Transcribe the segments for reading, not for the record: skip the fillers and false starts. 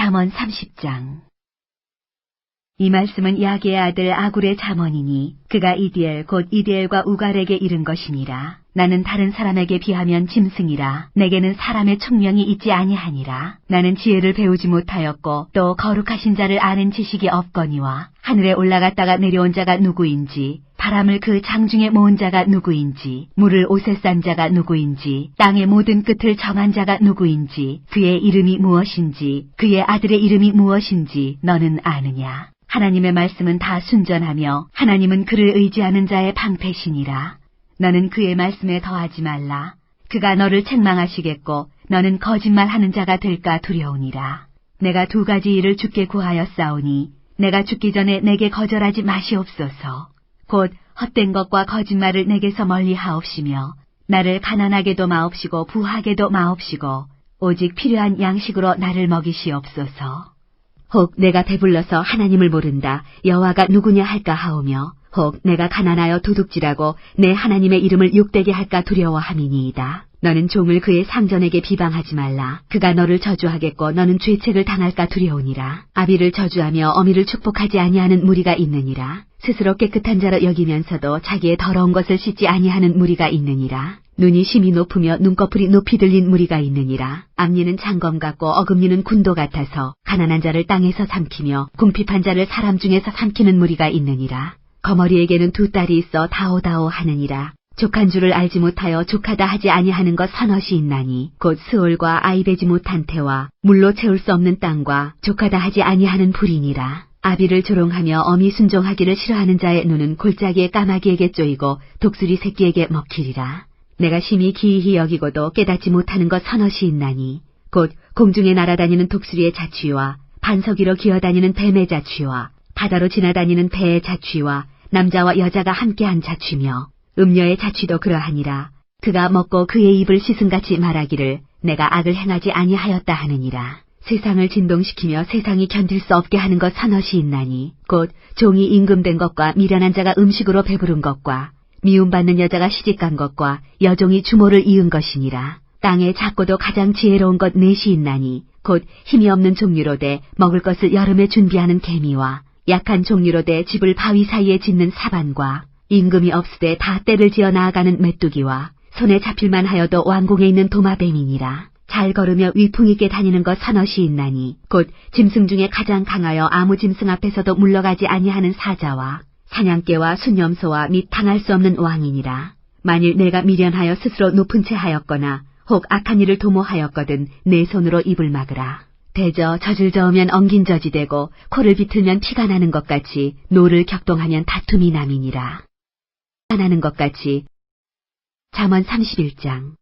잠언 30장. 이 말씀은 야게의 아들 아굴의 잠언이니 그가 이디엘 곧 이디엘과 우갈에게 이른 것이니라. 나는 다른 사람에게 비하면 짐승이라. 내게는 사람의 총명이 있지 아니하니라. 나는 지혜를 배우지 못하였고 또 거룩하신 자를 아는 지식이 없거니와 하늘에 올라갔다가 내려온 자가 누구인지, 바람을 그 장중에 모은 자가 누구인지, 물을 옷에 싼 자가 누구인지, 땅의 모든 끝을 정한 자가 누구인지, 그의 이름이 무엇인지, 그의 아들의 이름이 무엇인지 너는 아느냐? 하나님의 말씀은 다 순전하며 하나님은 그를 의지하는 자의 방패시니라. 너는 그의 말씀에 더하지 말라. 그가 너를 책망하시겠고 너는 거짓말하는 자가 될까 두려우니라. 내가 두 가지 일을 주께 구하였사오니 내가 죽기 전에 내게 거절하지 마시옵소서. 곧 헛된 것과 거짓말을 내게서 멀리 하옵시며 나를 가난하게도 마옵시고 부하게도 마옵시고 오직 필요한 양식으로 나를 먹이시옵소서. 혹 내가 배불러서 하나님을 모른다 여호와가 누구냐 할까 하오며 혹 내가 가난하여 도둑질하고 내 하나님의 이름을 욕되게 할까 두려워함이니이다. 너는 종을 그의 상전에게 비방하지 말라. 그가 너를 저주하겠고 너는 죄책을 당할까 두려우니라. 아비를 저주하며 어미를 축복하지 아니하는 무리가 있느니라. 스스로 깨끗한 자로 여기면서도 자기의 더러운 것을 씻지 아니하는 무리가 있느니라. 눈이 심히 높으며 눈꺼풀이 높이 들린 무리가 있느니라. 앞니는 장검 같고 어금니는 군도 같아서 가난한 자를 땅에서 삼키며 궁핍한 자를 사람 중에서 삼키는 무리가 있느니라. 거머리에게는 두 딸이 있어 다오다오 하느니라. 족한 줄을 알지 못하여 족하다 하지 아니하는 것 서넛이 있나니 곧 스올과 아이 베지 못한 태와 물로 채울 수 없는 땅과 족하다 하지 아니하는 불이니라. 아비를 조롱하며 어미 순종하기를 싫어하는 자의 눈은 골짜기의 까마귀에게 쪼이고 독수리 새끼에게 먹히리라. 내가 심히 기이히 여기고도 깨닫지 못하는 것 서넛이 있나니 곧 공중에 날아다니는 독수리의 자취와 반석 위로 기어다니는 뱀의 자취와 바다로 지나다니는 배의 자취와 남자와 여자가 함께한 자취며 음녀의 자취도 그러하니라. 그가 먹고 그의 입을 씻음같이 말하기를 내가 악을 행하지 아니하였다 하느니라. 세상을 진동시키며 세상이 견딜 수 없게 하는 것 서넛이 있나니 곧 종이 임금된 것과 미련한 자가 음식으로 배부른 것과 미움받는 여자가 시집간 것과 여종이 주모를 이은 것이니라. 땅에 작고도 가장 지혜로운 것 넷이 있나니 곧 힘이 없는 종류로되 먹을 것을 여름에 준비하는 개미와 약한 종류로되 집을 바위 사이에 짓는 사반과 임금이 없으되 다 때를 지어 나아가는 메뚜기와 손에 잡힐만 하여도 왕궁에 있는 도마뱀이니라. 잘 걸으며 위풍 있게 다니는 것 서넛이 있나니 곧 짐승 중에 가장 강하여 아무 짐승 앞에서도 물러가지 아니하는 사자와 사냥개와 순념소와 및 당할 수 없는 왕이니라. 만일 내가 미련하여 스스로 높은 채 하였거나 혹 악한 일을 도모하였거든 내 손으로 입을 막으라. 대저 젖을 저으면 엉긴 젖이 되고 코를 비틀면 피가 나는 것 같이 노를 격동하면 다툼이 남이니라. 나는 것 같이. 잠언 31장.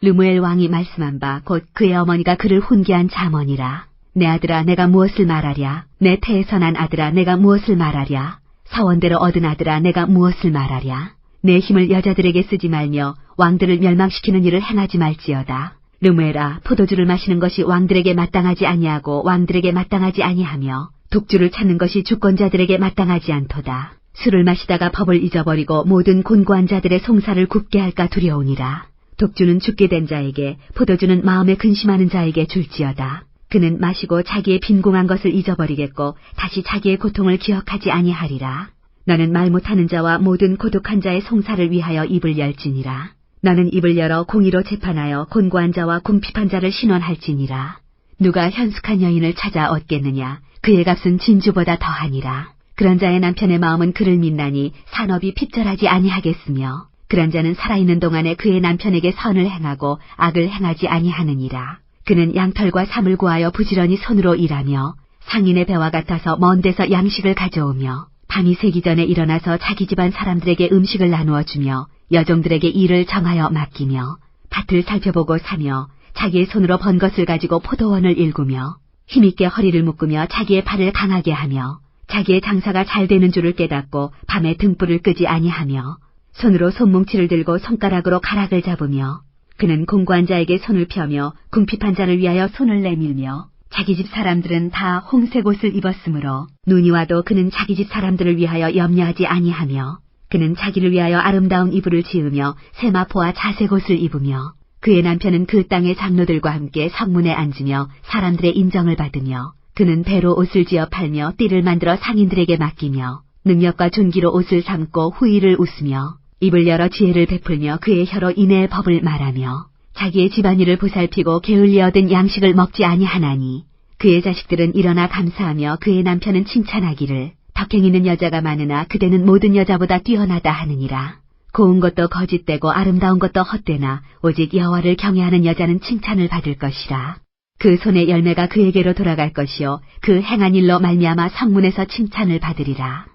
르무엘 왕이 말씀한 바 곧 그의 어머니가 그를 훈계한 잠언이라. 내 아들아 내가 무엇을 말하랴. 내 태에서 난 아들아 내가 무엇을 말하랴. 사원대로 얻은 아들아 내가 무엇을 말하랴. 내 힘을 여자들에게 쓰지 말며 왕들을 멸망시키는 일을 행하지 말지어다. 르무엘아 포도주를 마시는 것이 왕들에게 마땅하지 아니하고 왕들에게 마땅하지 아니하며 독주를 찾는 것이 주권자들에게 마땅하지 않도다. 술을 마시다가 법을 잊어버리고 모든 곤고한 자들의 송사를 굽게 할까 두려우니라. 독주는 죽게 된 자에게 포도주는 마음에 근심하는 자에게 줄지어다. 그는 마시고 자기의 빈궁한 것을 잊어버리겠고 다시 자기의 고통을 기억하지 아니하리라. 너는 말 못하는 자와 모든 고독한 자의 송사를 위하여 입을 열지니라. 너는 입을 열어 공의로 재판하여 곤고한 자와 궁핍한 자를 신원할지니라. 누가 현숙한 여인을 찾아 얻겠느냐. 그의 값은 진주보다 더하니라. 그런 자의 남편의 마음은 그를 믿나니 산업이 핍절하지 아니하겠으며 그런 자는 살아있는 동안에 그의 남편에게 선을 행하고 악을 행하지 아니하느니라. 그는 양털과 삼을 구하여 부지런히 손으로 일하며 상인의 배와 같아서 먼 데서 양식을 가져오며 밤이 새기 전에 일어나서 자기 집안 사람들에게 음식을 나누어 주며 여종들에게 일을 정하여 맡기며 밭을 살펴보고 사며 자기의 손으로 번 것을 가지고 포도원을 일구며 힘있게 허리를 묶으며 자기의 팔을 강하게 하며 자기의 장사가 잘 되는 줄을 깨닫고 밤에 등불을 끄지 아니하며 손으로 손뭉치를 들고 손가락으로 가락을 잡으며 그는 공고한 자에게 손을 펴며 궁핍한 자를 위하여 손을 내밀며 자기 집 사람들은 다 홍색 옷을 입었으므로 눈이 와도 그는 자기 집 사람들을 위하여 염려하지 아니하며 그는 자기를 위하여 아름다운 이불을 지으며 세마포와 자색 옷을 입으며 그의 남편은 그 땅의 장로들과 함께 성문에 앉으며 사람들의 인정을 받으며 그는 배로 옷을 지어 팔며 띠를 만들어 상인들에게 맡기며 능력과 존귀로 옷을 삼고 후의를 웃으며 입을 열어 지혜를 베풀며 그의 혀로 인애의 법을 말하며 자기의 집안일을 보살피고 게을리 얻은 양식을 먹지 아니하나니 그의 자식들은 일어나 감사하며 그의 남편은 칭찬하기를 덕행 있는 여자가 많으나 그대는 모든 여자보다 뛰어나다 하느니라. 고운 것도 거짓되고 아름다운 것도 헛되나 오직 여호와를 경외하는 여자는 칭찬을 받을 것이라. 그 손의 열매가 그에게로 돌아갈 것이요 그 행한 일로 말미암아 성문에서 칭찬을 받으리라.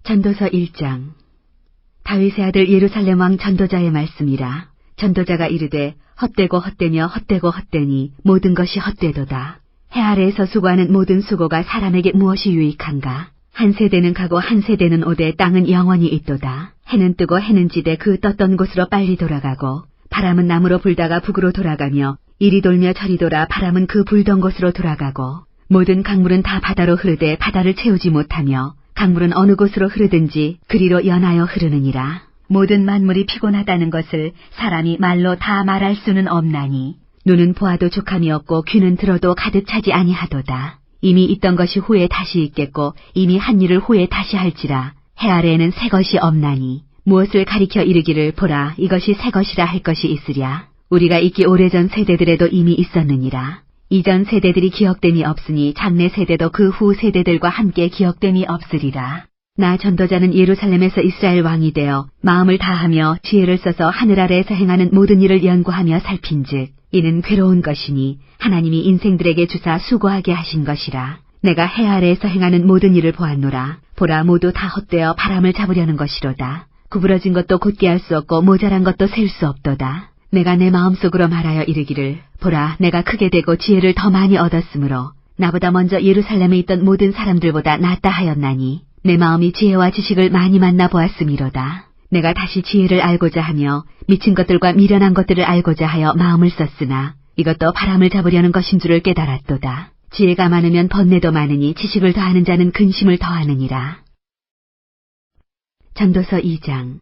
전도서 1장. 다윗의 아들 예루살렘 왕 전도자의 말씀이라. 전도자가 이르되 헛되고 헛되며 헛되고 헛되니 모든 것이 헛되도다. 해 아래에서 수고하는 모든 수고가 사람에게 무엇이 유익한가? 한 세대는 가고 한 세대는 오되 땅은 영원히 있도다. 해는 뜨고 해는 지되 그 떴던 곳으로 빨리 돌아가고 바람은 남으로 불다가 북으로 돌아가며 이리 돌며 저리 돌아 바람은 그 불던 곳으로 돌아가고 모든 강물은 다 바다로 흐르되 바다를 채우지 못하며 강물은 어느 곳으로 흐르든지 그리로 연하여 흐르느니라. 모든 만물이 피곤하다는 것을 사람이 말로 다 말할 수는 없나니 눈은 보아도 족함이 없고 귀는 들어도 가득 차지 아니하도다. 이미 있던 것이 후에 다시 있겠고 이미 한 일을 후에 다시 할지라. 해 아래에는 새 것이 없나니 무엇을 가리켜 이르기를 보라 이것이 새 것이라 할 것이 있으랴. 우리가 있기 오래전 세대들에도 이미 있었느니라. 이전 세대들이 기억됨이 없으니 장래 세대도 그 후 세대들과 함께 기억됨이 없으리라. 나 전도자는 예루살렘에서 이스라엘 왕이 되어 마음을 다하며 지혜를 써서 하늘 아래에서 행하는 모든 일을 연구하며 살핀즉 이는 괴로운 것이니 하나님이 인생들에게 주사 수고하게 하신 것이라. 내가 해 아래에서 행하는 모든 일을 보았노라. 보라 모두 다 헛되어 바람을 잡으려는 것이로다. 구부러진 것도 곧게 할 수 없고 모자란 것도 셀 수 없도다. 내가 내 마음속으로 말하여 이르기를 보라 내가 크게 되고 지혜를 더 많이 얻었으므로 나보다 먼저 예루살렘에 있던 모든 사람들보다 낫다 하였나니 내 마음이 지혜와 지식을 많이 만나 보았음이로다. 내가 다시 지혜를 알고자 하며 미친 것들과 미련한 것들을 알고자 하여 마음을 썼으나 이것도 바람을 잡으려는 것인 줄을 깨달았도다. 지혜가 많으면 번뇌도 많으니 지식을 더하는 자는 근심을 더하느니라. 전도서 2장.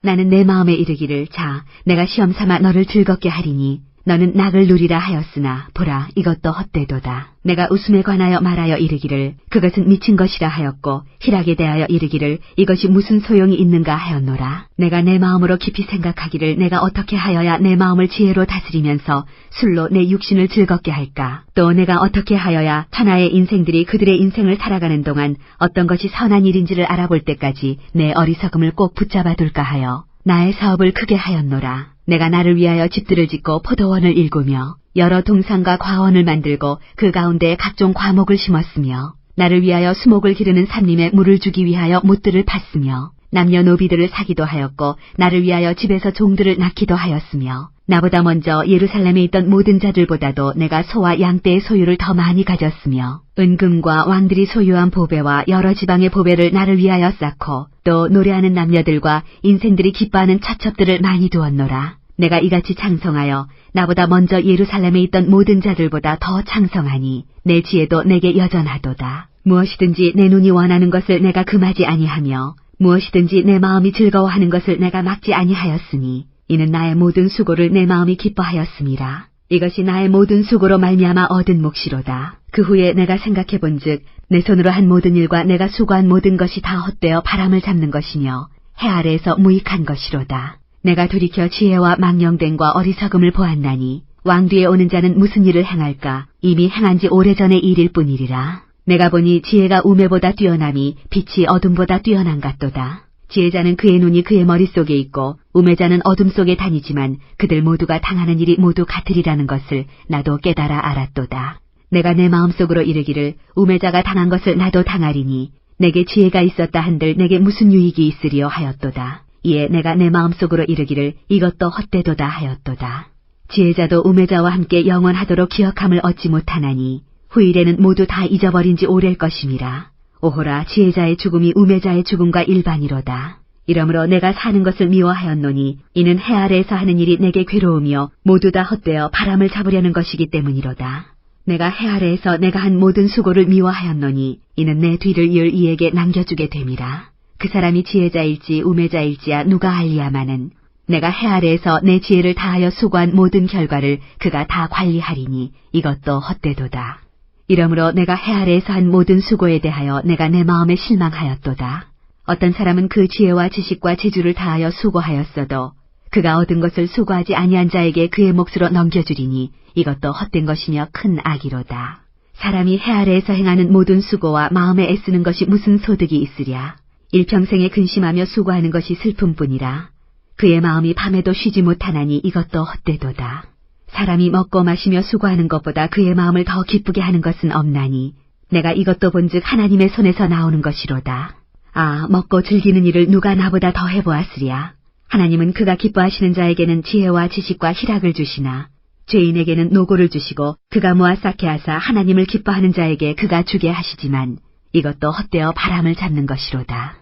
나는 내 마음에 이르기를 자 내가 시험삼아 너를 즐겁게 하리니 너는 낙을 누리라 하였으나 보라 이것도 헛되도다. 내가 웃음에 관하여 말하여 이르기를 그것은 미친 것이라 하였고 희락에 대하여 이르기를 이것이 무슨 소용이 있는가 하였노라. 내가 내 마음으로 깊이 생각하기를 내가 어떻게 하여야 내 마음을 지혜로 다스리면서 술로 내 육신을 즐겁게 할까. 또 내가 어떻게 하여야 천하의 인생들이 그들의 인생을 살아가는 동안 어떤 것이 선한 일인지를 알아볼 때까지 내 어리석음을 꼭 붙잡아 둘까 하여 나의 사업을 크게 하였노라. 내가 나를 위하여 집들을 짓고 포도원을 일구며 여러 동산과 과원을 만들고 그 가운데 각종 과목을 심었으며 나를 위하여 수목을 기르는 삼림에 물을 주기 위하여 못들을 팠으며 남녀노비들을 사기도 하였고 나를 위하여 집에서 종들을 낳기도 하였으며 나보다 먼저 예루살렘에 있던 모든 자들보다도 내가 소와 양떼의 소유를 더 많이 가졌으며 은금과 왕들이 소유한 보배와 여러 지방의 보배를 나를 위하여 쌓고 또 노래하는 남녀들과 인생들이 기뻐하는 처첩들을 많이 두었노라. 내가 이같이 창성하여 나보다 먼저 예루살렘에 있던 모든 자들보다 더 창성하니 내 지혜도 내게 여전하도다. 무엇이든지 내 눈이 원하는 것을 내가 금하지 아니하며 무엇이든지 내 마음이 즐거워하는 것을 내가 막지 아니하였으니 이는 나의 모든 수고를 내 마음이 기뻐하였음이라. 이것이 나의 모든 수고로 말미암아 얻은 몫이로다. 그 후에 내가 생각해 본즉 내 손으로 한 모든 일과 내가 수고한 모든 것이 다 헛되어 바람을 잡는 것이며 해 아래에서 무익한 것이로다. 내가 돌이켜 지혜와 망령됨과 어리석음을 보았나니 왕 뒤에 오는 자는 무슨 일을 행할까 이미 행한 지 오래전의 일일 뿐이리라. 내가 보니 지혜가 우매보다 뛰어남이 빛이 어둠보다 뛰어난 같도다. 지혜자는 그의 눈이 그의 머릿속에 있고 우매자는 어둠 속에 다니지만 그들 모두가 당하는 일이 모두 같으리라는 것을 나도 깨달아 알았도다. 내가 내 마음속으로 이르기를 우매자가 당한 것을 나도 당하리니 내게 지혜가 있었다 한들 내게 무슨 유익이 있으리요 하였도다. 이에 내가 내 마음속으로 이르기를 이것도 헛되도다 하였도다. 지혜자도 우매자와 함께 영원하도록 기억함을 얻지 못하나니 후일에는 모두 다 잊어버린 지 오래일 것임이라. 오호라 지혜자의 죽음이 우매자의 죽음과 일반이로다. 이러므로 내가 사는 것을 미워하였노니 이는 해 아래에서 하는 일이 내게 괴로우며 모두 다 헛되어 바람을 잡으려는 것이기 때문이로다. 내가 해 아래에서 내가 한 모든 수고를 미워하였노니 이는 내 뒤를 이을 이에게 남겨주게 됨이라. 그 사람이 지혜자일지 우매자일지야 누가 알리야마는 내가 해 아래에서 내 지혜를 다하여 수고한 모든 결과를 그가 다 관리하리니 이것도 헛되도다. 이러므로 내가 해 아래에서 한 모든 수고에 대하여 내가 내 마음에 실망하였도다. 어떤 사람은 그 지혜와 지식과 재주를 다하여 수고하였어도 그가 얻은 것을 수고하지 아니한 자에게 그의 몫으로 넘겨주리니 이것도 헛된 것이며 큰 악이로다. 사람이 해 아래에서 행하는 모든 수고와 마음에 애쓰는 것이 무슨 소득이 있으랴. 일평생에 근심하며 수고하는 것이 슬픔뿐이라. 그의 마음이 밤에도 쉬지 못하나니 이것도 헛되도다. 사람이 먹고 마시며 수고하는 것보다 그의 마음을 더 기쁘게 하는 것은 없나니 내가 이것도 본즉 하나님의 손에서 나오는 것이로다. 아, 먹고 즐기는 일을 누가 나보다 더 해보았으랴. 하나님은 그가 기뻐하시는 자에게는 지혜와 지식과 희락을 주시나 죄인에게는 노고를 주시고 그가 모아 쌓게 하사 하나님을 기뻐하는 자에게 그가 주게 하시지만 이것도 헛되어 바람을 잡는 것이로다.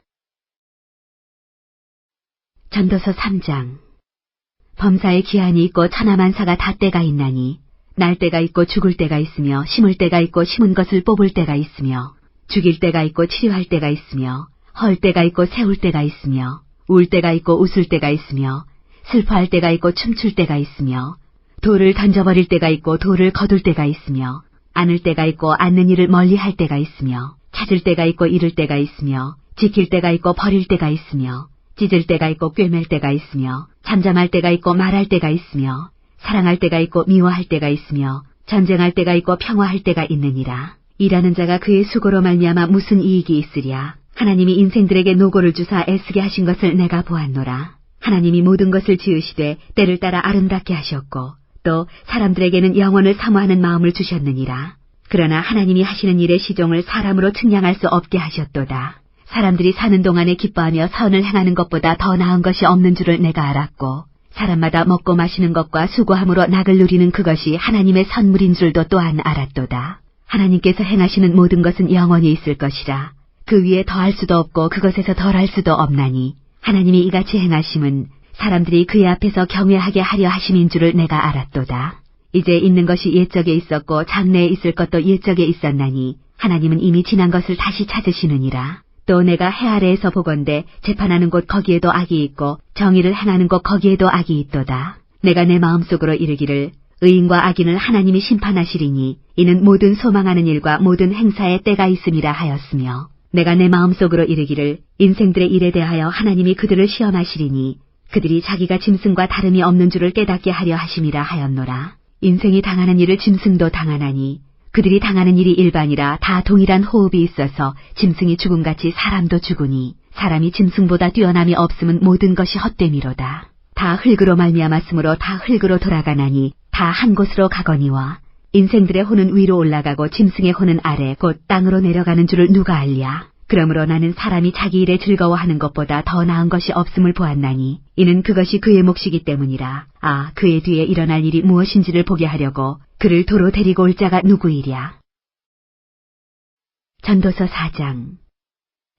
전도서 3장. 범사의 기한이 있고 천하만사가 다 때가 있나니 날 때가 있고 죽을 때가 있으며 심을 때가 있고 심은 것을 뽑을 때가 있으며 죽일 때가 있고 치료할 때가 있으며 헐 때가 있고 세울 때가 있으며 울 때가 있고 웃을 때가 있으며 슬퍼할 때가 있고 춤출 때가 있으며 돌을 던져버릴 때가 있고 돌을 거둘 때가 있으며 안을 때가 있고 안는 일을 멀리할 때가 있으며 찾을 때가 있고 잃을 때가 있으며 지킬 때가 있고 버릴 때가 있으며 찢을 때가 있고 꿰맬 때가 있으며 잠잠할 때가 있고 말할 때가 있으며 사랑할 때가 있고 미워할 때가 있으며 전쟁할 때가 있고 평화할 때가 있느니라. 일하는 자가 그의 수고로 말미암아 무슨 이익이 있으랴. 하나님이 인생들에게 노고를 주사 애쓰게 하신 것을 내가 보았노라. 하나님이 모든 것을 지으시되 때를 따라 아름답게 하셨고 또 사람들에게는 영원을 사모하는 마음을 주셨느니라. 그러나 하나님이 하시는 일의 시종을 사람으로 측량할 수 없게 하셨도다. 사람들이 사는 동안에 기뻐하며 선을 행하는 것보다 더 나은 것이 없는 줄을 내가 알았고 사람마다 먹고 마시는 것과 수고함으로 낙을 누리는 그것이 하나님의 선물인 줄도 또한 알았도다. 하나님께서 행하시는 모든 것은 영원히 있을 것이라. 그 위에 더할 수도 없고 그것에서 덜할 수도 없나니 하나님이 이같이 행하심은 사람들이 그의 앞에서 경외하게 하려 하심인 줄을 내가 알았도다. 이제 있는 것이 옛적에 있었고 장래에 있을 것도 옛적에 있었나니 하나님은 이미 지난 것을 다시 찾으시느니라. 또 내가 해 아래에서 보건대 재판하는 곳 거기에도 악이 있고 정의를 행하는 곳 거기에도 악이 있도다. 내가 내 마음속으로 이르기를 의인과 악인을 하나님이 심판하시리니 이는 모든 소망하는 일과 모든 행사에 때가 있음이라 하였으며 내가 내 마음속으로 이르기를 인생들의 일에 대하여 하나님이 그들을 시험하시리니 그들이 자기가 짐승과 다름이 없는 줄을 깨닫게 하려 하심이라 하였노라. 인생이 당하는 일을 짐승도 당하나니 그들이 당하는 일이 일반이라 다 동일한 호흡이 있어서 짐승이 죽음같이 사람도 죽으니 사람이 짐승보다 뛰어남이 없음은 모든 것이 헛됨이로다. 다 흙으로 말미암았으므로 다 흙으로 돌아가나니 다 한 곳으로 가거니와 인생들의 혼은 위로 올라가고 짐승의 혼은 아래 곧 땅으로 내려가는 줄을 누가 알랴. 그러므로 나는 사람이 자기 일에 즐거워하는 것보다 더 나은 것이 없음을 보았나니 이는 그것이 그의 몫이기 때문이라. 아, 그의 뒤에 일어날 일이 무엇인지를 보게 하려고 그를 도로 데리고 올 자가 누구이랴. 전도서 4장.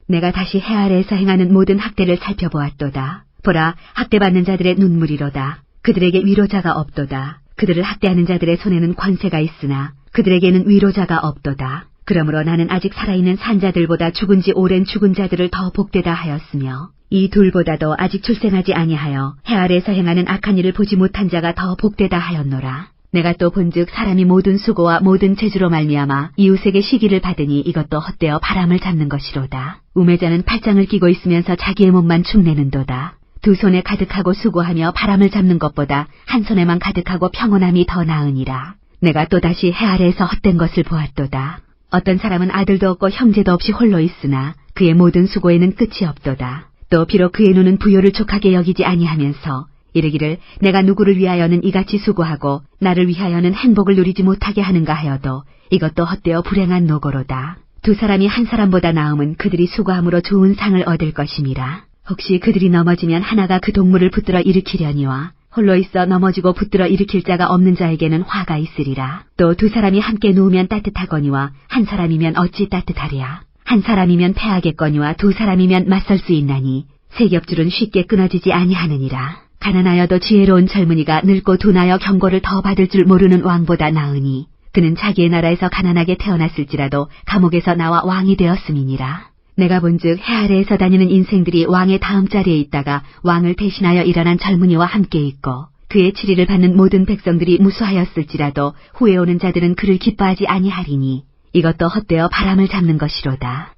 내가 다시 해 아래에서 행하는 모든 학대를 살펴보았도다. 보라, 학대받는 자들의 눈물이로다. 그들에게 위로자가 없도다. 그들을 학대하는 자들의 손에는 권세가 있으나 그들에게는 위로자가 없도다. 그러므로 나는 아직 살아있는 산자들보다 죽은 지 오랜 죽은 자들을 더 복되다 하였으며 이 둘보다도 아직 출생하지 아니하여 해 아래에서 행하는 악한 일을 보지 못한 자가 더 복되다 하였노라. 내가 또 본즉 사람이 모든 수고와 모든 재주로 말미암아 이웃에게 시기를 받으니 이것도 헛되어 바람을 잡는 것이로다. 우매자는 팔짱을 끼고 있으면서 자기의 몸만 축내는도다. 두 손에 가득하고 수고하며 바람을 잡는 것보다 한 손에만 가득하고 평온함이 더 나으니라. 내가 또다시 해 아래에서 헛된 것을 보았도다. 어떤 사람은 아들도 없고 형제도 없이 홀로 있으나 그의 모든 수고에는 끝이 없도다. 또 비록 그의 눈은 부요를 족하게 여기지 아니하면서 이르기를 내가 누구를 위하여는 이같이 수고하고 나를 위하여는 행복을 누리지 못하게 하는가 하여도 이것도 헛되어 불행한 노고로다. 두 사람이 한 사람보다 나음은 그들이 수고함으로 좋은 상을 얻을 것임이라. 혹시 그들이 넘어지면 하나가 그 동물을 붙들어 일으키려니와 홀로 있어 넘어지고 붙들어 일으킬 자가 없는 자에게는 화가 있으리라. 또 두 사람이 함께 누우면 따뜻하거니와 한 사람이면 어찌 따뜻하랴. 한 사람이면 패하겠거니와 두 사람이면 맞설 수 있나니 세 겹줄은 쉽게 끊어지지 아니하느니라. 가난하여도 지혜로운 젊은이가 늙고 둔하여 경고를 더 받을 줄 모르는 왕보다 나으니 그는 자기의 나라에서 가난하게 태어났을지라도 감옥에서 나와 왕이 되었음이니라. 내가 본즉 해 아래에서 다니는 인생들이 왕의 다음 자리에 있다가 왕을 대신하여 일어난 젊은이와 함께 있고 그의 치리를 받는 모든 백성들이 무수하였을지라도 후에 오는 자들은 그를 기뻐하지 아니하리니 이것도 헛되어 바람을 잡는 것이로다.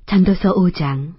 전도서 5장.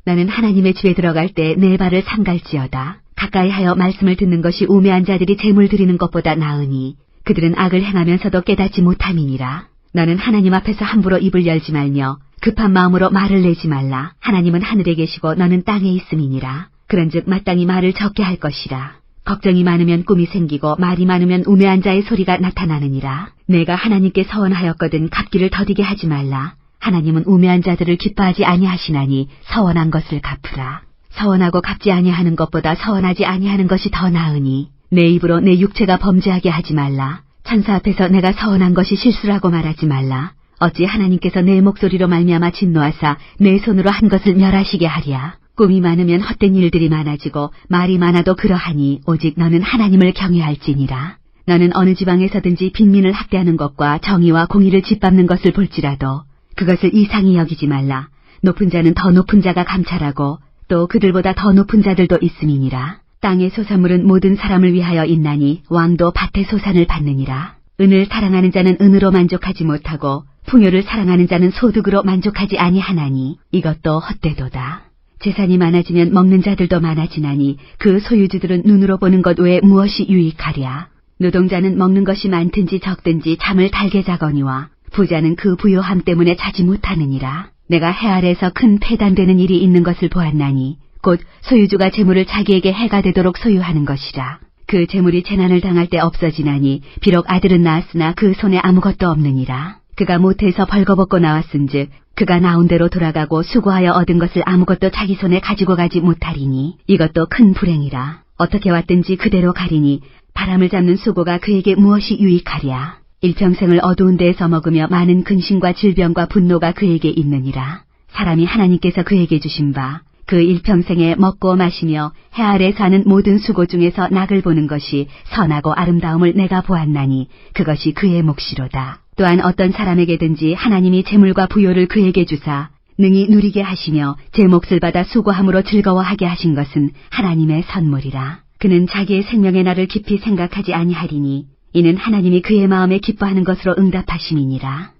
나는 하나님의 집에 들어갈 때 내 발을 삼갈지어다. 가까이 하여 말씀을 듣는 것이 우매한 자들이 제물 드리는 것보다 나으니 그들은 악을 행하면서도 깨닫지 못함이니라. 너는 하나님 앞에서 함부로 입을 열지 말며 급한 마음으로 말을 내지 말라. 하나님은 하늘에 계시고 너는 땅에 있음이니라. 그런즉 마땅히 말을 적게 할 것이라. 걱정이 많으면 꿈이 생기고 말이 많으면 우매한 자의 소리가 나타나느니라. 내가 하나님께 서원하였거든 갚기를 더디게 하지 말라. 하나님은 우매한 자들을 기뻐하지 아니하시나니 서원한 것을 갚으라. 서원하고 갚지 아니하는 것보다 서원하지 아니하는 것이 더 나으니 내 입으로 내 육체가 범죄하게 하지 말라. 천사 앞에서 내가 서원한 것이 실수라고 말하지 말라. 어찌 하나님께서 내 목소리로 말미암아 진노하사 내 손으로 한 것을 멸하시게 하랴. 꿈이 많으면 헛된 일들이 많아지고 말이 많아도 그러하니 오직 너는 하나님을 경외할지니라. 너는 어느 지방에서든지 빈민을 학대하는 것과 정의와 공의를 짓밟는 것을 볼지라도 그것을 이상히 여기지 말라. 높은 자는 더 높은 자가 감찰하고 또 그들보다 더 높은 자들도 있음이니라. 땅의 소산물은 모든 사람을 위하여 있나니 왕도 밭의 소산을 받느니라. 은을 사랑하는 자는 은으로 만족하지 못하고 풍요를 사랑하는 자는 소득으로 만족하지 아니하나니 이것도 헛되도다. 재산이 많아지면 먹는 자들도 많아지나니 그 소유주들은 눈으로 보는 것 외에 무엇이 유익하랴. 노동자는 먹는 것이 많든지 적든지 잠을 달게 자거니와 부자는 그 부요함 때문에 자지 못하느니라. 내가 해 아래에서 큰 폐단되는 일이 있는 것을 보았나니 곧 소유주가 재물을 자기에게 해가 되도록 소유하는 것이라. 그 재물이 재난을 당할 때 없어지나니 비록 아들은 낳았으나 그 손에 아무것도 없느니라. 그가 모태에서 벌거벗고 나왔은즉 그가 나온 대로 돌아가고 수고하여 얻은 것을 아무것도 자기 손에 가지고 가지 못하리니 이것도 큰 불행이라. 어떻게 왔든지 그대로 가리니 바람을 잡는 수고가 그에게 무엇이 유익하랴. 일평생을 어두운 데에서 먹으며 많은 근심과 질병과 분노가 그에게 있느니라. 사람이 하나님께서 그에게 주신 바 그 일평생에 먹고 마시며 해 아래 사는 모든 수고 중에서 낙을 보는 것이 선하고 아름다움을 내가 보았나니 그것이 그의 몫이로다. 또한 어떤 사람에게든지 하나님이 재물과 부요를 그에게 주사 능히 누리게 하시며 제 몫을 받아 수고함으로 즐거워하게 하신 것은 하나님의 선물이라. 그는 자기의 생명의 날을 깊이 생각하지 아니하리니 이는 하나님이 그의 마음에 기뻐하는 것으로 응답하심이니라.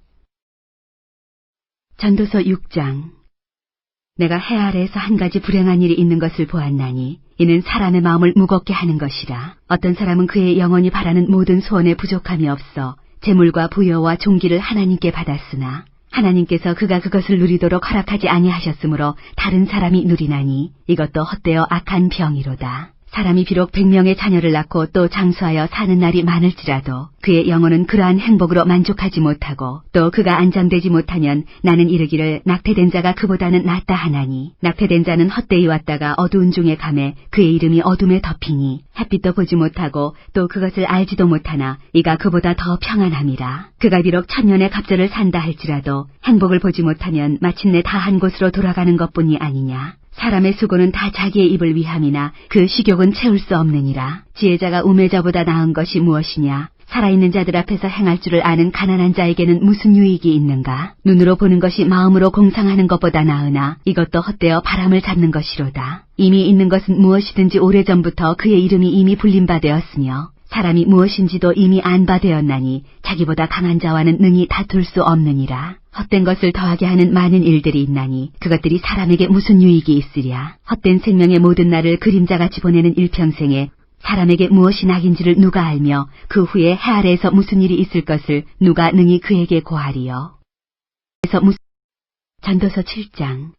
전도서 6장. 내가 해 아래에서 한 가지 불행한 일이 있는 것을 보았나니 이는 사람의 마음을 무겁게 하는 것이라. 어떤 사람은 그의 영혼이 바라는 모든 소원에 부족함이 없어 재물과 부여와 종기를 하나님께 받았으나 하나님께서 그가 그것을 누리도록 허락하지 아니하셨으므로 다른 사람이 누리나니 이것도 헛되어 악한 병이로다. 사람이 비록 100명의 자녀를 낳고 또 장수하여 사는 날이 많을지라도 그의 영혼은 그러한 행복으로 만족하지 못하고 또 그가 안정되지 못하면 나는 이르기를 낙태된 자가 그보다는 낫다 하나니 낙태된 자는 헛되이 왔다가 어두운 중에 감에 그의 이름이 어둠에 덮이니 햇빛도 보지 못하고 또 그것을 알지도 못하나 이가 그보다 더 평안함이라. 그가 비록 1000년의 갑절을 산다 할지라도 행복을 보지 못하면 마침내 다한 곳으로 돌아가는 것뿐이 아니냐. 사람의 수고는 다 자기의 입을 위함이나 그 식욕은 채울 수 없느니라. 지혜자가 우매자보다 나은 것이 무엇이냐. 살아있는 자들 앞에서 행할 줄을 아는 가난한 자에게는 무슨 유익이 있는가. 눈으로 보는 것이 마음으로 공상하는 것보다 나으나 이것도 헛되어 바람을 잡는 것이로다. 이미 있는 것은 무엇이든지 오래전부터 그의 이름이 이미 불린 바 되었으며 사람이 무엇인지도 이미 안 바 되었나니 자기보다 강한 자와는 능히 다툴 수 없느니라. 헛된 것을 더하게 하는 많은 일들이 있나니 그것들이 사람에게 무슨 유익이 있으랴. 헛된 생명의 모든 날을 그림자같이 보내는 일평생에 사람에게 무엇이 낙인지를 누가 알며 그 후에 해 아래에서 무슨 일이 있을 것을 누가 능히 그에게 고하리요. 전도서 7장.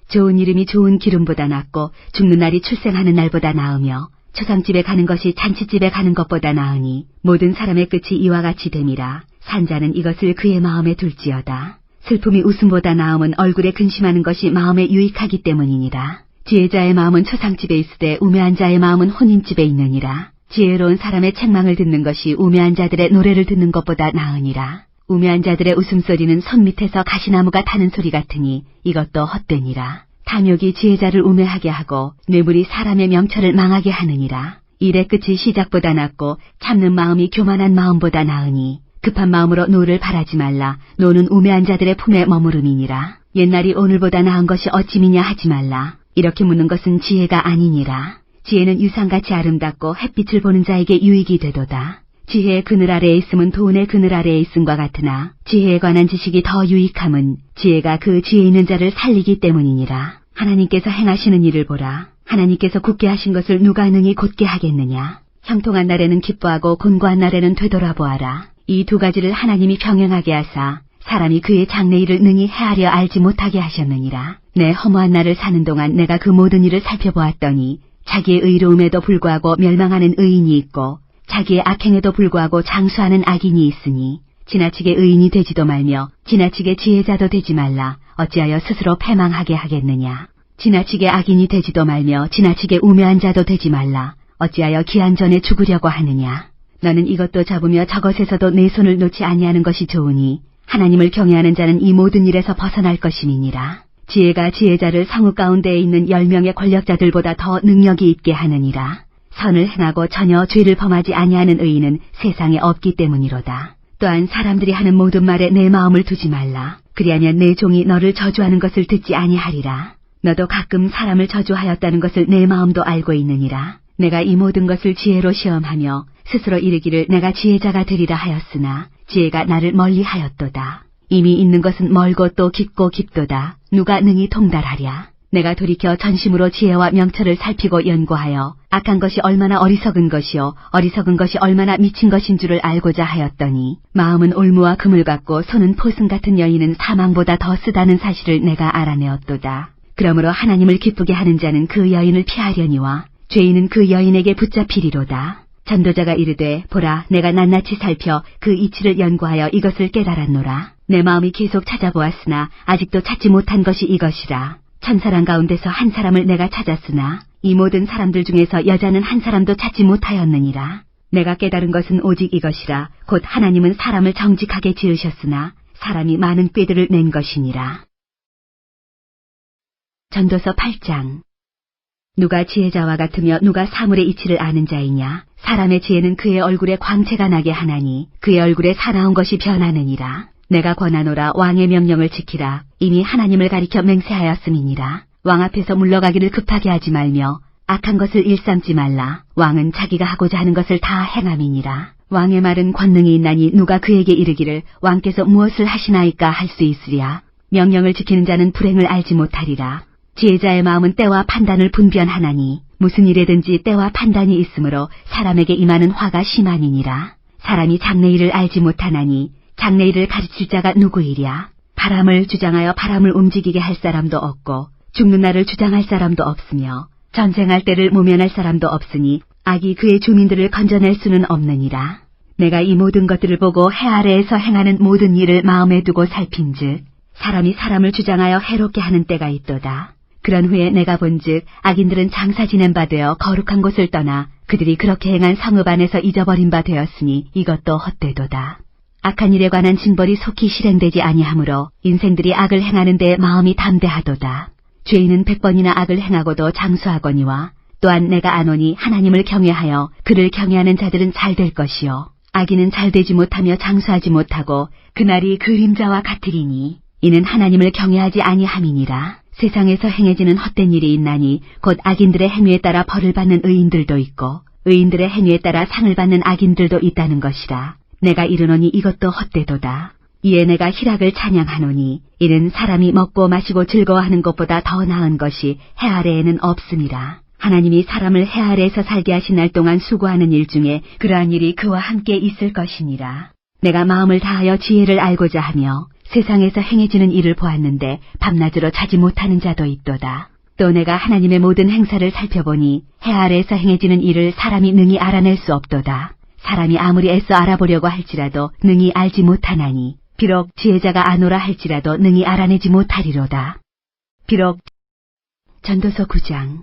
좋은 이름이 좋은 기름보다 낫고 죽는 날이 출생하는 날보다 나으며 초상집에 가는 것이 잔치집에 가는 것보다 나으니 모든 사람의 끝이 이와 같이 됨이라. 산자는 이것을 그의 마음에 둘지어다. 슬픔이 웃음보다 나음은 얼굴에 근심하는 것이 마음에 유익하기 때문이니라. 지혜자의 마음은 초상집에 있으되 우매한 자의 마음은 혼인집에 있느니라. 지혜로운 사람의 책망을 듣는 것이 우매한 자들의 노래를 듣는 것보다 나으니라. 우매한 자들의 웃음소리는 손 밑에서 가시나무가 타는 소리 같으니 이것도 헛되니라. 탐욕이 지혜자를 우매하게 하고 뇌물이 사람의 명철을 망하게 하느니라. 일의 끝이 시작보다 낫고 참는 마음이 교만한 마음보다 나으니 급한 마음으로 노를 바라지 말라. 노는 우매한 자들의 품에 머무름이니라. 옛날이 오늘보다 나은 것이 어찌미냐 하지 말라. 이렇게 묻는 것은 지혜가 아니니라. 지혜는 유상같이 아름답고 햇빛을 보는 자에게 유익이 되도다. 지혜의 그늘 아래에 있음은 돈의 그늘 아래에 있음과 같으나 지혜에 관한 지식이 더 유익함은 지혜가 그 지혜 있는 자를 살리기 때문이니라. 하나님께서 행하시는 일을 보라. 하나님께서 굳게 하신 것을 누가 능히 곧게 하겠느냐. 형통한 날에는 기뻐하고 곤고한 날에는 되돌아보아라. 이 두 가지를 하나님이 병행하게 하사 사람이 그의 장래일을 능히 헤아려 알지 못하게 하셨느니라. 내 허무한 날을 사는 동안 내가 그 모든 일을 살펴보았더니 자기의 의로움에도 불구하고 멸망하는 의인이 있고 자기의 악행에도 불구하고 장수하는 악인이 있으니 지나치게 의인이 되지도 말며 지나치게 지혜자도 되지 말라. 어찌하여 스스로 패망하게 하겠느냐. 지나치게 악인이 되지도 말며 지나치게 우매한 자도 되지 말라. 어찌하여 기한 전에 죽으려고 하느냐. 너는 이것도 잡으며 저것에서도 내 손을 놓지 아니하는 것이 좋으니 하나님을 경외하는 자는 이 모든 일에서 벗어날 것임이니라. 지혜가 지혜자를 성읍 가운데에 있는 10명의 권력자들보다 더 능력이 있게 하느니라. 선을 행하고 전혀 죄를 범하지 아니하는 의인은 세상에 없기 때문이로다. 또한 사람들이 하는 모든 말에 내 마음을 두지 말라. 그리하면 내 종이 너를 저주하는 것을 듣지 아니하리라. 너도 가끔 사람을 저주하였다는 것을 내 마음도 알고 있느니라. 내가 이 모든 것을 지혜로 시험하며 스스로 이르기를 내가 지혜자가 되리라 하였으나 지혜가 나를 멀리하였도다. 이미 있는 것은 멀고 또 깊고 깊도다. 누가 능히 통달하랴. 내가 돌이켜 전심으로 지혜와 명철을 살피고 연구하여 악한 것이 얼마나 어리석은 것이요 어리석은 것이 얼마나 미친 것인 줄을 알고자 하였더니 마음은 올무와 그물 같고 손은 포승 같은 여인은 사망보다 더 쓰다는 사실을 내가 알아내었도다. 그러므로 하나님을 기쁘게 하는 자는 그 여인을 피하려니와 죄인은 그 여인에게 붙잡히리로다. 전도자가 이르되 보라 내가 낱낱이 살펴 그 이치를 연구하여 이것을 깨달았노라. 내 마음이 계속 찾아보았으나 아직도 찾지 못한 것이 이것이라. 천사랑 가운데서 한 사람을 내가 찾았으나 이 모든 사람들 중에서 여자는 한 사람도 찾지 못하였느니라. 내가 깨달은 것은 오직 이것이라. 곧 하나님은 사람을 정직하게 지으셨으나 사람이 많은 꾀들을 낸 것이니라. 전도서 8장. 누가 지혜자와 같으며 누가 사물의 이치를 아는 자이냐. 사람의 지혜는 그의 얼굴에 광채가 나게 하나니 그의 얼굴에 사나운 것이 변하느니라. 내가 권하노라 왕의 명령을 지키라. 이미 하나님을 가리켜 맹세하였음이니라. 왕 앞에서 물러가기를 급하게 하지 말며 악한 것을 일삼지 말라. 왕은 자기가 하고자 하는 것을 다 행함이니라. 왕의 말은 권능이 있나니 누가 그에게 이르기를 왕께서 무엇을 하시나이까 할 수 있으랴. 명령을 지키는 자는 불행을 알지 못하리라. 지혜자의 마음은 때와 판단을 분별하나니 무슨 일에든지 때와 판단이 있으므로 사람에게 임하는 화가 심하니니라. 사람이 장래일을 알지 못하나니 장래일을 가르칠 자가 누구이랴. 바람을 주장하여 바람을 움직이게 할 사람도 없고 죽는 날을 주장할 사람도 없으며 전쟁할 때를 모면할 사람도 없으니 악이 그의 주민들을 건져낼 수는 없느니라. 내가 이 모든 것들을 보고 해 아래에서 행하는 모든 일을 마음에 두고 살핀즉 사람이 사람을 주장하여 해롭게 하는 때가 있도다. 그런 후에 내가 본즉 악인들은 장사 지낸 바 되어 거룩한 곳을 떠나 그들이 그렇게 행한 성읍 안에서 잊어버린 바 되었으니 이것도 헛되도다. 악한 일에 관한 징벌이 속히 실행되지 아니하므로 인생들이 악을 행하는 데 마음이 담대하도다. 죄인은 100번이나 악을 행하고도 장수하거니와 또한 내가 아노니 하나님을 경외하여 그를 경외하는 자들은 잘 될 것이요 악인은 잘 되지 못하며 장수하지 못하고 그날이 그림자와 같으리니 이는 하나님을 경외하지 아니함이니라. 세상에서 행해지는 헛된 일이 있나니 곧 악인들의 행위에 따라 벌을 받는 의인들도 있고 의인들의 행위에 따라 상을 받는 악인들도 있다는 것이라. 내가 이르노니 이것도 헛되도다. 이에 내가 희락을 찬양하노니 이는 사람이 먹고 마시고 즐거워하는 것보다 더 나은 것이 해 아래에는 없음이라. 하나님이 사람을 해 아래에서 살게 하신 날 동안 수고하는 일 중에 그러한 일이 그와 함께 있을 것이니라. 내가 마음을 다하여 지혜를 알고자 하며 세상에서 행해지는 일을 보았는데 밤낮으로 자지 못하는 자도 있도다. 또 내가 하나님의 모든 행사를 살펴보니 해 아래에서 행해지는 일을 사람이 능히 알아낼 수 없도다. 사람이 아무리 애써 알아보려고 할지라도 능히 알지 못하나니 비록 지혜자가 아노라 할지라도 능히 알아내지 못하리로다. 비록 전도서 9장.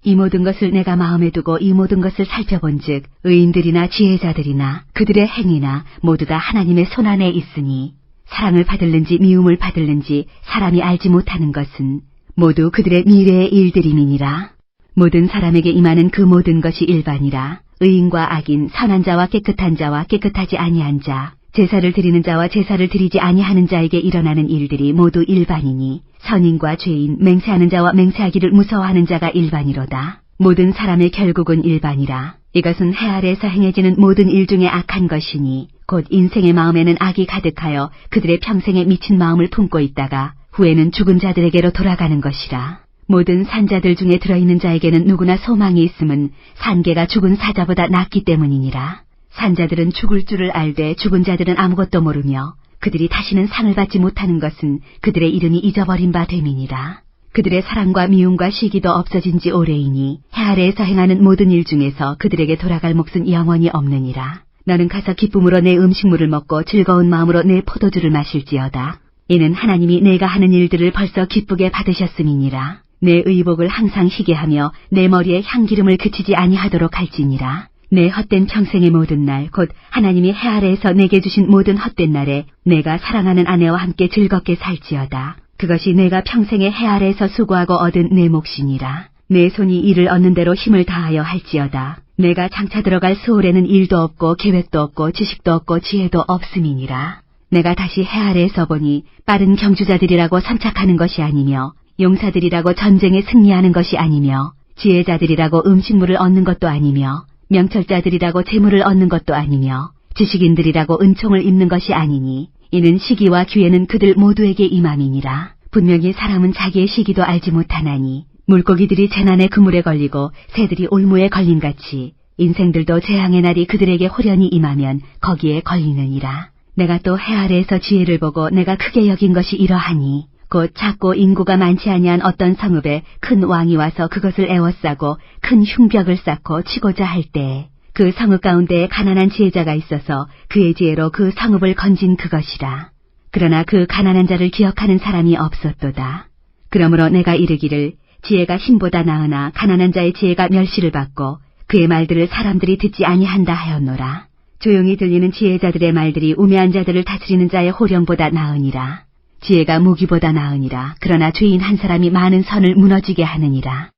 이 모든 것을 내가 마음에 두고 이 모든 것을 살펴본즉 의인들이나 지혜자들이나 그들의 행위나 모두 다 하나님의 손안에 있으니 사랑을 받을는지 미움을 받을는지 사람이 알지 못하는 것은 모두 그들의 미래의 일들임이니라. 모든 사람에게 임하는 그 모든 것이 일반이라. 의인과 악인, 선한 자와 깨끗한 자와 깨끗하지 아니한 자, 제사를 드리는 자와 제사를 드리지 아니하는 자에게 일어나는 일들이 모두 일반이니 선인과 죄인, 맹세하는 자와 맹세하기를 무서워하는 자가 일반이로다. 모든 사람의 결국은 일반이라. 이것은 해 아래에서 행해지는 모든 일 중에 악한 것이니 곧 인생의 마음에는 악이 가득하여 그들의 평생에 미친 마음을 품고 있다가 후에는 죽은 자들에게로 돌아가는 것이라. 모든 산자들 중에 들어있는 자에게는 누구나 소망이 있음은 산개가 죽은 사자보다 낫기 때문이니라. 산자들은 죽을 줄을 알되 죽은 자들은 아무것도 모르며 그들이 다시는 상을 받지 못하는 것은 그들의 이름이 잊어버린 바 됨이니라. 그들의 사랑과 미움과 시기도 없어진 지 오래이니 해 아래에서 행하는 모든 일 중에서 그들에게 돌아갈 몫은 영원히 없느니라. 너는 가서 기쁨으로 내 음식물을 먹고 즐거운 마음으로 내 포도주를 마실지어다. 이는 하나님이 내가 하는 일들을 벌써 기쁘게 받으셨음이니라. 내 의복을 항상 희게 하며 내 머리에 향기름을 그치지 아니하도록 할지니라. 내 헛된 평생의 모든 날, 곧 하나님이 해 아래에서 내게 주신 모든 헛된 날에 내가 사랑하는 아내와 함께 즐겁게 살지어다. 그것이 내가 평생에 해 아래에서 수고하고 얻은 내 몫이니라. 내 손이 이를 얻는 대로 힘을 다하여 할지어다. 내가 장차 들어갈 수월에는 일도 없고 계획도 없고 지식도 없고 지혜도 없음이니라. 내가 다시 해 아래에서 보니 빠른 경주자들이라고 선착하는 것이 아니며 용사들이라고 전쟁에 승리하는 것이 아니며 지혜자들이라고 음식물을 얻는 것도 아니며 명철자들이라고 재물을 얻는 것도 아니며 지식인들이라고 은총을 입는 것이 아니니 이는 시기와 기회는 그들 모두에게 임함이니라. 분명히 사람은 자기의 시기도 알지 못하나니 물고기들이 재난의 그물에 걸리고 새들이 올무에 걸림같이 인생들도 재앙의 날이 그들에게 호련히 임하면 거기에 걸리느니라. 내가 또 해 아래에서 지혜를 보고 내가 크게 여긴 것이 이러하니 곧 작고 인구가 많지 아니한 어떤 성읍에 큰 왕이 와서 그것을 에워싸고 큰 흉벽을 쌓고 치고자 할 때에 그 성읍 가운데에 가난한 지혜자가 있어서 그의 지혜로 그 성읍을 건진 그것이라. 그러나 그 가난한 자를 기억하는 사람이 없었도다. 그러므로 내가 이르기를 지혜가 힘보다 나으나 가난한 자의 지혜가 멸시를 받고 그의 말들을 사람들이 듣지 아니한다 하였노라. 조용히 들리는 지혜자들의 말들이 우매한 자들을 다스리는 자의 호령보다 나으니라. 지혜가 무기보다 나으니라. 그러나 죄인 한 사람이 많은 선을 무너지게 하느니라.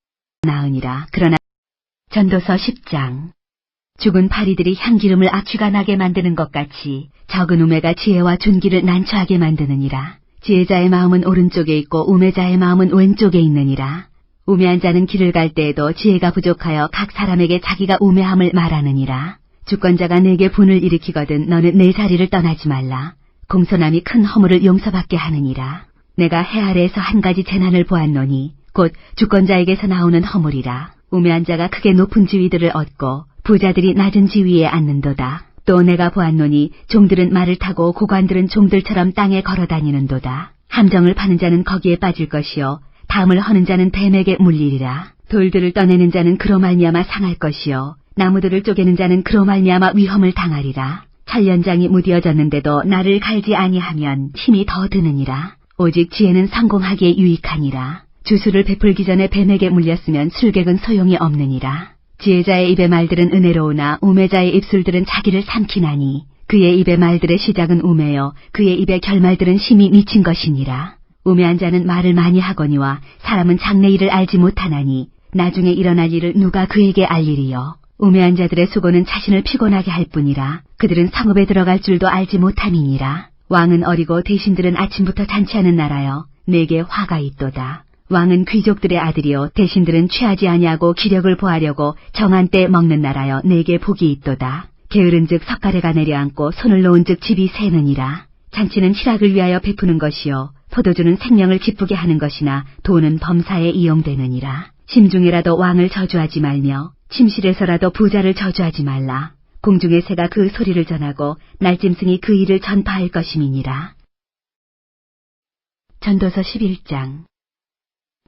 나으니라. 그러나 전도서 10장. 죽은 파리들이 향기름을 악취가 나게 만드는 것 같이 적은 우매가 지혜와 존귀를 난처하게 만드느니라. 지혜자의 마음은 오른쪽에 있고 우매자의 마음은 왼쪽에 있느니라. 우매한 자는 길을 갈 때에도 지혜가 부족하여 각 사람에게 자기가 우매함을 말하느니라. 주권자가 내게 분을 일으키거든 너는 내 자리를 떠나지 말라. 공손함이 큰 허물을 용서받게 하느니라. 내가 해 아래에서 한 가지 재난을 보았노니 곧 주권자에게서 나오는 허물이라. 우매한 자가 크게 높은 지위들을 얻고 부자들이 낮은 지위에 앉는도다. 또 내가 보았노니 종들은 말을 타고 고관들은 종들처럼 땅에 걸어다니는도다. 함정을 파는 자는 거기에 빠질 것이요 담을 허는 자는 뱀에게 물리리라. 돌들을 떠내는 자는 그로 말미암아 상할 것이요 나무들을 쪼개는 자는 그로 말미암아 위험을 당하리라. 찰연장이 무디어졌는데도 나를 갈지 아니하면 힘이 더 드느니라. 오직 지혜는 성공하기에 유익하니라. 주술을 베풀기 전에 뱀에게 물렸으면 술객은 소용이 없느니라. 지혜자의 입의 말들은 은혜로우나 우매자의 입술들은 자기를 삼키나니 그의 입의 말들의 시작은 우매요 그의 입의 결말들은 심히 미친 것이니라. 우매한 자는 말을 많이 하거니와 사람은 장래 일을 알지 못하나니 나중에 일어날 일을 누가 그에게 알리리요. 우매한 자들의 수고는 자신을 피곤하게 할 뿐이라. 그들은 성읍에 들어갈 줄도 알지 못함이니라. 왕은 어리고 대신들은 아침부터 잔치하는 나라여 내게 화가 있도다. 왕은 귀족들의 아들이요 대신들은 취하지 아니하고 기력을 보하려고 정한 때 먹는 나라여 내게 복이 있도다. 게으른즉 석가래가 내려앉고 손을 놓은즉 집이 새느니라. 잔치는 희락을 위하여 베푸는 것이요 포도주는 생명을 기쁘게 하는 것이나 돈은 범사에 이용되느니라. 심중에라도 왕을 저주하지 말며 침실에서라도 부자를 저주하지 말라. 공중의 새가 그 소리를 전하고 날짐승이 그 일을 전파할 것임이니라. 전도서 11장.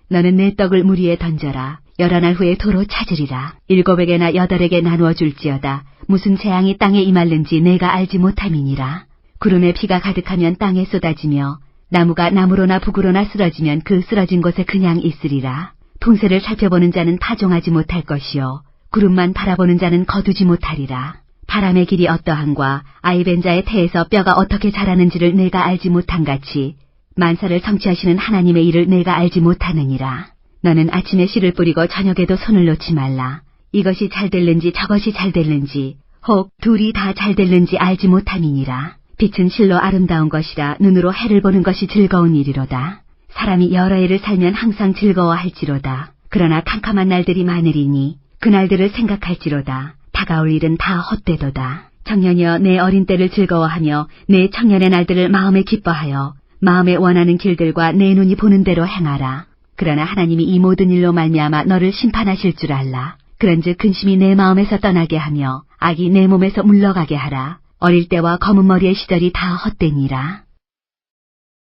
너는 내 떡을 물 위에 던져라. 11날 후에 도로 찾으리라. 7에게나 8에게 나누어 줄지어다. 무슨 재앙이 땅에 임할는지 내가 알지 못함이니라. 구름에 비가 가득하면 땅에 쏟아지며 나무가 나무로나 북으로나 쓰러지면 그 쓰러진 곳에 그냥 있으리라. 풍세를 살펴보는 자는 파종하지 못할 것이요 구름만 바라보는 자는 거두지 못하리라. 바람의 길이 어떠한과 아이벤 자의 태에서 뼈가 어떻게 자라는지를 내가 알지 못한같이 만사를 성취하시는 하나님의 일을 내가 알지 못하느니라. 너는 아침에 씨를 뿌리고 저녁에도 손을 놓지 말라. 이것이 잘 될는지 저것이 잘 될는지 혹 둘이 다 잘 될는지 알지 못함이니라. 빛은 실로 아름다운 것이라 눈으로 해를 보는 것이 즐거운 일이로다. 사람이 여러 해를 살면 항상 즐거워할지로다. 그러나 캄캄한 날들이 많으리니 그 날들을 생각할지로다. 다가올 일은 다 헛되도다. 청년이여 내 어린 때를 즐거워하며 내 청년의 날들을 마음에 기뻐하여 마음에 원하는 길들과 내 눈이 보는 대로 행하라. 그러나 하나님이 이 모든 일로 말미암아 너를 심판하실 줄 알라. 그런즉 근심이 내 마음에서 떠나게 하며 악이 내 몸에서 물러가게 하라. 어릴 때와 검은 머리의 시절이 다 헛되니라.